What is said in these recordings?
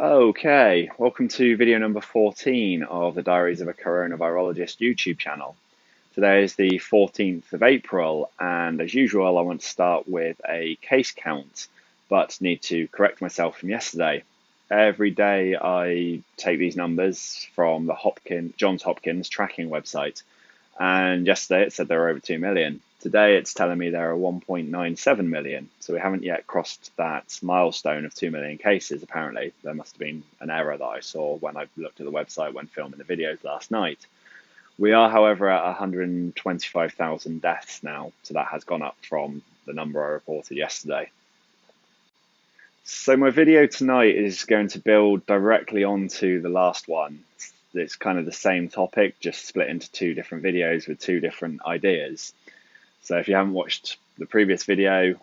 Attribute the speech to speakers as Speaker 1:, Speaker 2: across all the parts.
Speaker 1: Okay, welcome to video number 14 of the Diaries of a Coronavirologist YouTube channel. Today is the 14th of April, and as usual, I want to start with a case count, but need to correct myself from yesterday. Every day I take these numbers from the Johns Hopkins tracking website, and yesterday it said there were over 2 million. Today it's telling me there are 1.97 million, so we haven't yet crossed that milestone of 2 million cases. Apparently there must have been an error that I saw when I looked at the website when filming the videos last night. We are, however, at 125,000 deaths now, so that has gone up from the number I reported yesterday. So my video tonight is going to build directly onto the last one. It's kind of the same topic, just split into two different videos with two different ideas. So if you haven't watched the previous video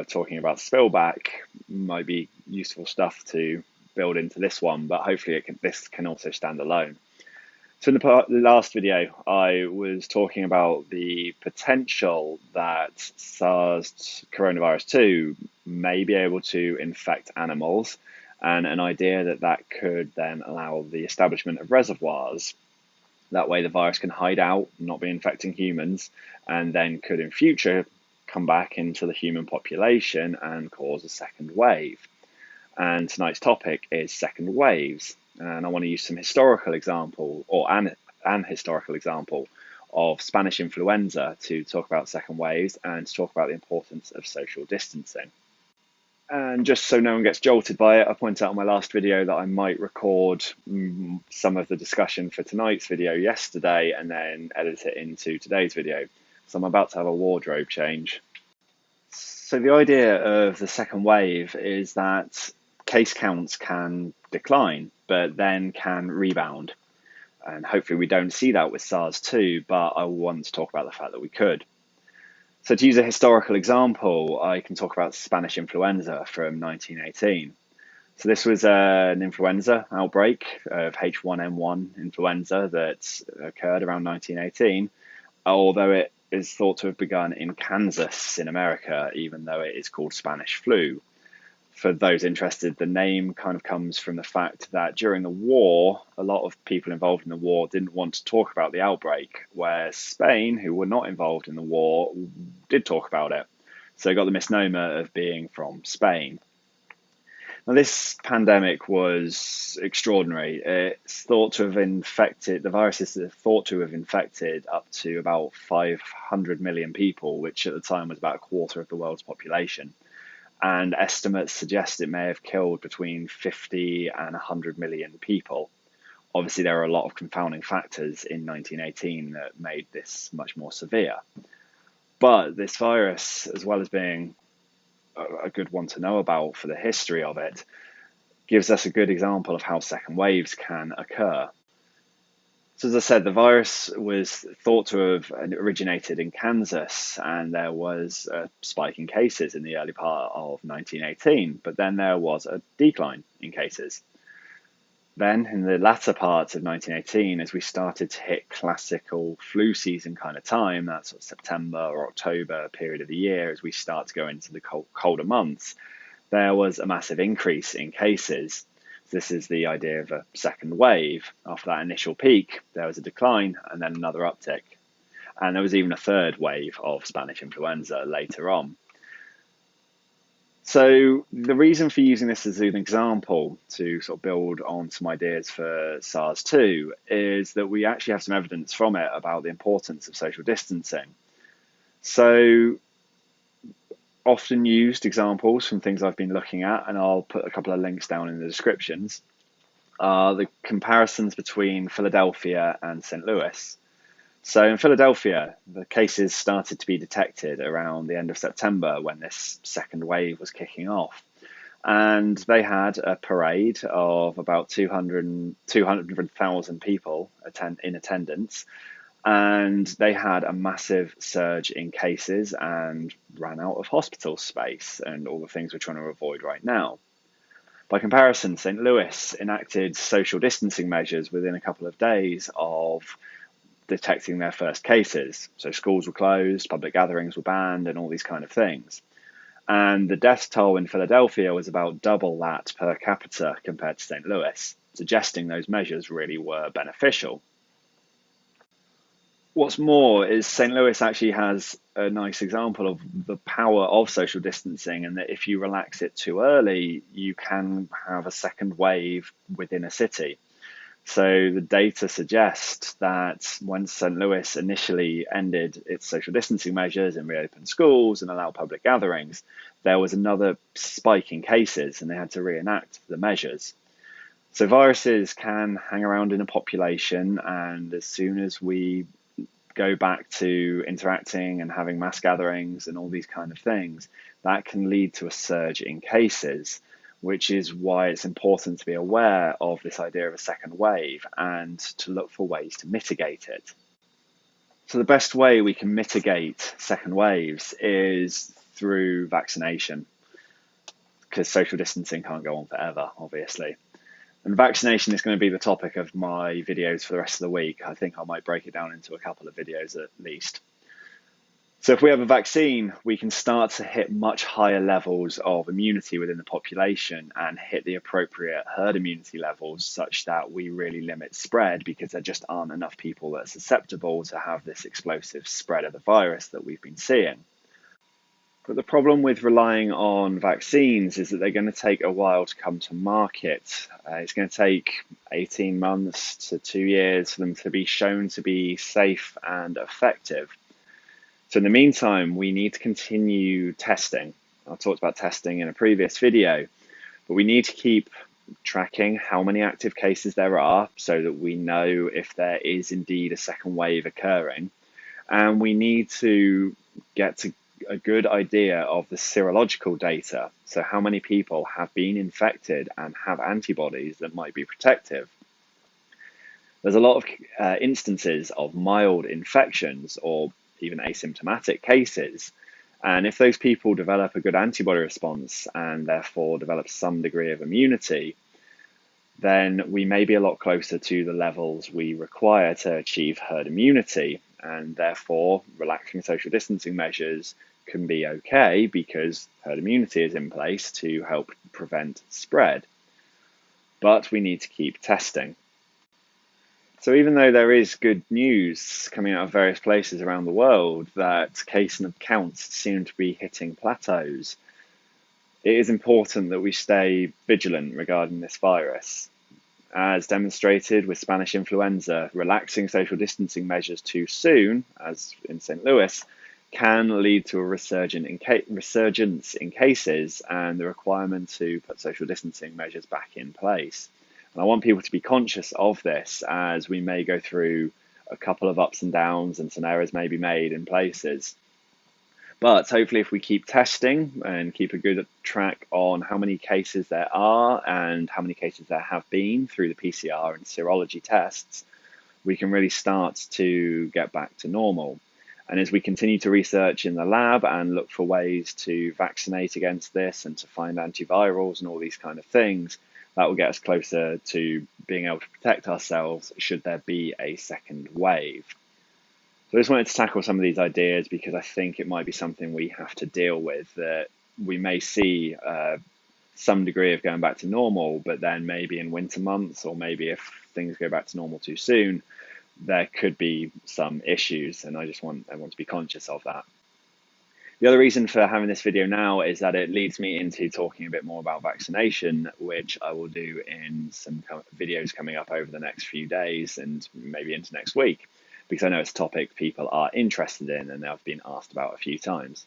Speaker 1: talking about spillback, might be useful stuff to build into this one, but hopefully this can also stand alone. So in the last video, I was talking about the potential that SARS coronavirus 2 may be able to infect animals, and an idea that that could then allow the establishment of reservoirs. That way the virus can hide out, not be infecting humans, and then could in future come back into the human population and cause a second wave. And tonight's topic is second waves. And I want to use some historical example, or an historical example of Spanish influenza to talk about second waves and to talk about the importance of social distancing. And just so no one gets jolted by it, I pointed out in my last video that I might record some of the discussion for tonight's video yesterday and then edit it into today's video. So I'm about to have a wardrobe change. So the idea of the second wave is that case counts can decline, but then can rebound. And hopefully we don't see that with SARS-2, but I want to talk about the fact that we could. So to use a historical example, I can talk about Spanish influenza from 1918. So this was an influenza outbreak of H1N1 influenza that occurred around 1918, although it is thought to have begun in Kansas in America, even though it is called Spanish flu. For those interested, the name kind of comes from the fact that during the war, a lot of people involved in the war didn't want to talk about the outbreak, whereas Spain, who were not involved in the war, did talk about it. So they got the misnomer of being from Spain. Now, this pandemic was extraordinary. It's thought to have infected, the virus is thought to have infected up to about 500 million people, which at the time was about a quarter of the world's population. And estimates suggest it may have killed between 50 and 100 million people. Obviously, there are a lot of confounding factors in 1918 that made this much more severe. But this virus, as well as being a good one to know about for the history of it, gives us a good example of how second waves can occur. So as I said, the virus was thought to have originated in Kansas, and there was a spike in cases in the early part of 1918, but then there was a decline in cases. Then in the latter part of 1918, as we started to hit classical flu season kind of time, that's sort of September or October period of the year, as we start to go into the colder months, there was a massive increase in cases. This is the idea of a second wave. After that initial peak, there was a decline and then another uptick. And there was even a third wave of Spanish influenza later on. So the reason for using this as an example to sort of build on some ideas for SARS-2 is that we actually have some evidence from it about the importance of social distancing. So often used examples from things I've been looking at, and I'll put a couple of links down in the descriptions, are the comparisons between Philadelphia and St. Louis. So in Philadelphia, the cases started to be detected around the end of September when this second wave was kicking off. And they had a parade of about 200,000 people in attendance. And they had a massive surge in cases and ran out of hospital space and all the things we're trying to avoid right now. By comparison, St. Louis enacted social distancing measures within a couple of days of detecting their first cases. So schools were closed, public gatherings were banned, and all these kind of things. And the death toll in Philadelphia was about double that per capita compared to St. Louis, suggesting those measures really were beneficial. What's more is St. Louis actually has a nice example of the power of social distancing, and that if you relax it too early, you can have a second wave within a city. So the data suggests that when St. Louis initially ended its social distancing measures and reopened schools and allowed public gatherings, there was another spike in cases and they had to reenact the measures. So viruses can hang around in a population, and as soon as we go back to interacting and having mass gatherings and all these kind of things, that can lead to a surge in cases, which is why it's important to be aware of this idea of a second wave and to look for ways to mitigate it. So the best way we can mitigate second waves is through vaccination, because social distancing can't go on forever, obviously. And vaccination is going to be the topic of my videos for the rest of the week. I think I might break it down into a couple of videos at least. So if we have a vaccine, we can start to hit much higher levels of immunity within the population and hit the appropriate herd immunity levels such that we really limit spread, because there just aren't enough people that are susceptible to have this explosive spread of the virus that we've been seeing. But the problem with relying on vaccines is that they're going to take a while to come to market. It's going to take 18 months to 2 years for them to be shown to be safe and effective. So in the meantime, we need to continue testing. I talked about testing in a previous video, but we need to keep tracking how many active cases there are so that we know if there is indeed a second wave occurring. And we need to get to a good idea of the serological data, so how many people have been infected and have antibodies that might be protective. There's a lot of instances of mild infections or even asymptomatic cases, and if those people develop a good antibody response and therefore develop some degree of immunity, then we may be a lot closer to the levels we require to achieve herd immunity, and therefore relaxing social distancing measures can be okay because herd immunity is in place to help prevent spread. But we need to keep testing. So even though there is good news coming out of various places around the world that case counts seem to be hitting plateaus, it is important that we stay vigilant regarding this virus. As demonstrated with Spanish influenza, relaxing social distancing measures too soon, as in St. Louis, can lead to a resurgence in cases and the requirement to put social distancing measures back in place. And I want people to be conscious of this, as we may go through a couple of ups and downs and some errors may be made in places. But hopefully if we keep testing and keep a good track on how many cases there are and how many cases there have been through the PCR and serology tests, we can really start to get back to normal. And as we continue to research in the lab and look for ways to vaccinate against this and to find antivirals and all these kind of things, that will get us closer to being able to protect ourselves should there be a second wave. So I just wanted to tackle some of these ideas because I think it might be something we have to deal with, that we may see some degree of going back to normal, but then maybe in winter months, or maybe if things go back to normal too soon, there could be some issues, and I just want everyone to be conscious of that. The other reason for having this video now is that it leads me into talking a bit more about vaccination, which I will do in some videos coming up over the next few days and maybe into next week, because I know it's a topic people are interested in and they've been asked about a few times.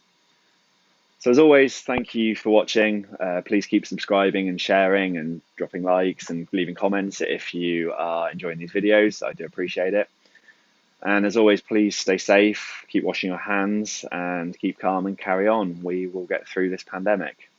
Speaker 1: So as always, thank you for watching. Please keep subscribing and sharing and dropping likes and leaving comments if you are enjoying these videos. I do appreciate it. And as always, please stay safe, keep washing your hands and keep calm and carry on. We will get through this pandemic.